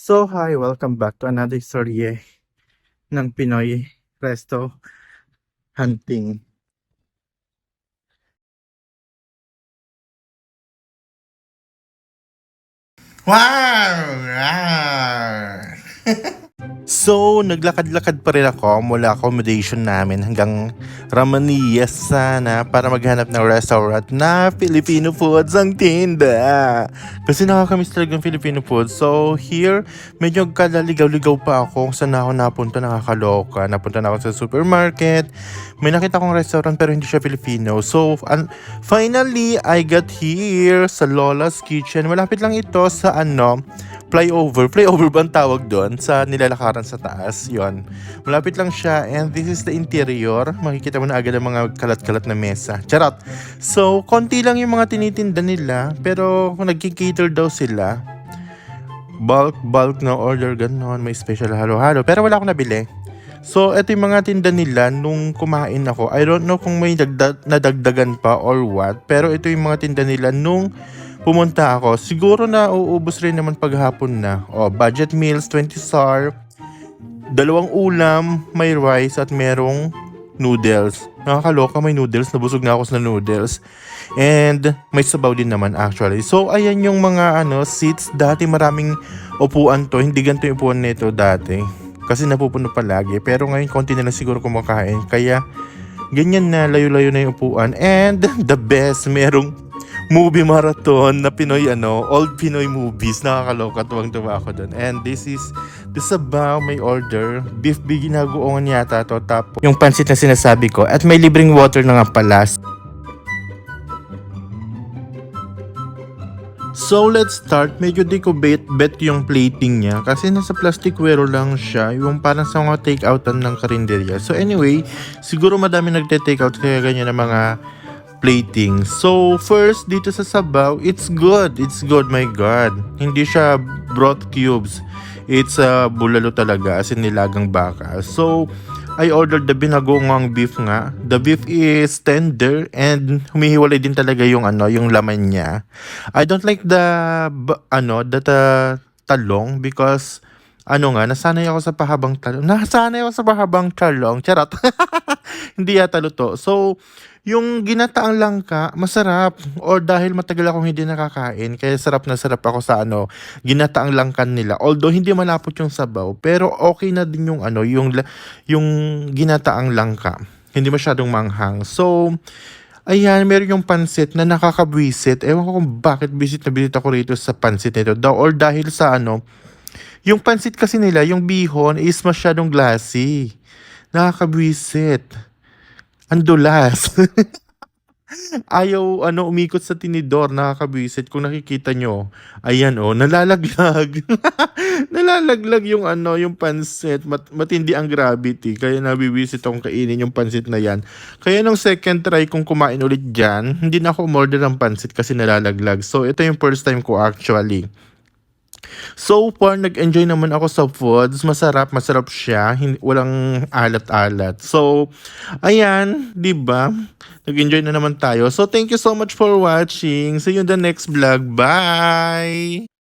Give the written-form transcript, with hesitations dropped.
So, hi, welcome back to another story ng Pinoy Resto Hunting. Wow! So, naglakad-lakad pa rin ako mula accommodation namin hanggang Ramanies sana para maghanap ng restaurant na Filipino foods ang tinda. Kasi nakakamiss talaga ng Filipino food. So, here, medyo kalaligaw-ligaw pa ako kung saan ako napunta, nakakaloka. Napunta na ako sa supermarket. May nakita kong restaurant pero hindi siya Filipino. So, finally, I got here sa Lola's Kitchen. Malapit lang ito sa flyover. Flyover ba ang tawag doon? Sa nilalakaran sa taas. Yon. Malapit lang siya and this is the interior. Makikita mo na agad ang mga kalat-kalat na mesa. Charot! So, konti lang yung mga tinitinda nila pero nagki-cater daw sila. Bulk na order, ganon. May special halo-halo. Pero wala akong nabili. So, ito yung mga tinda nila nung kumain ako. I don't know kung may nadagdagan pa or what. Pero ito yung mga tinda nila nung pumunta ako. Siguro na uubos rin naman paghapon na. Budget meals, 20 star. 2 ulam, may rice at merong noodles. Nakakaloka, may noodles. Nabusog na ako sa noodles. And may sabaw din naman actually. So, ayan yung mga seats. Dati maraming upuan to. Hindi ganito yung upuan nito dati. Kasi napupuno palagi. Pero ngayon, konti na lang siguro kumakain. Kaya, ganyan na, layo-layo na yung upuan. And, the best, merong movie marathon na Pinoy, old Pinoy movies. Nakakaloka, tuwang-tuwa ako dun. And this sabaw, may order. Beef ginagaoon yata to. Tapos, yung pansit na sinasabi ko. At may libreng water na nga pala. So, let's start. Medyo di ko bet yung plating niya kasi nasa plasticware lang siya. Yung parang sa mga take-outan ng karinderya. So, anyway, siguro madami nagte-take-out kaya ganyan ang mga plating. So, first, dito sa sabaw, it's good. It's good, my God. Hindi siya broth cubes. It's bulalo talaga, as in nilagang baka. So, I ordered the binagoong beef nga. The beef is tender and humihiwalay din talaga yung yung laman niya. I don't like talong because nasanay ako sa pahabang talong. Nasanay ako sa pahabang talong. Charot. Hindi yata luto. So, yung ginataang langka, masarap. Or dahil matagal akong hindi nakakain, kaya sarap na sarap ako sa ginataang langkan nila. Although hindi malapot yung sabaw, pero okay na din yung yung ginataang langka. Hindi masyadong manghang. So, ayan, meron yung pansit na nakakabwisit. Ewan ko kung bakit visit na visit ako rito sa pansit nito. Or dahil sa yung pansit kasi nila, yung bihon is masyadong glassy. Nakakabwisit. Ang dulas. Ayaw umikot sa tinidor, nakakabwisit. Kung nakikita nyo, ayan nalalaglag. Nalalaglag yung yung pansit. Matindi ang gravity. Kaya nabibisit akong kainin yung pansit na yan. Kaya nung second try kong kumain ulit dyan, hindi na ako umorder ng pansit kasi nalalaglag. So, ito yung first time ko actually. So far, nag-enjoy naman ako sa foods. Masarap siya. Walang alat-alat. So, ayan, 'di ba? Nag-enjoy na naman tayo. So, thank you so much for watching. See you in the next vlog. Bye!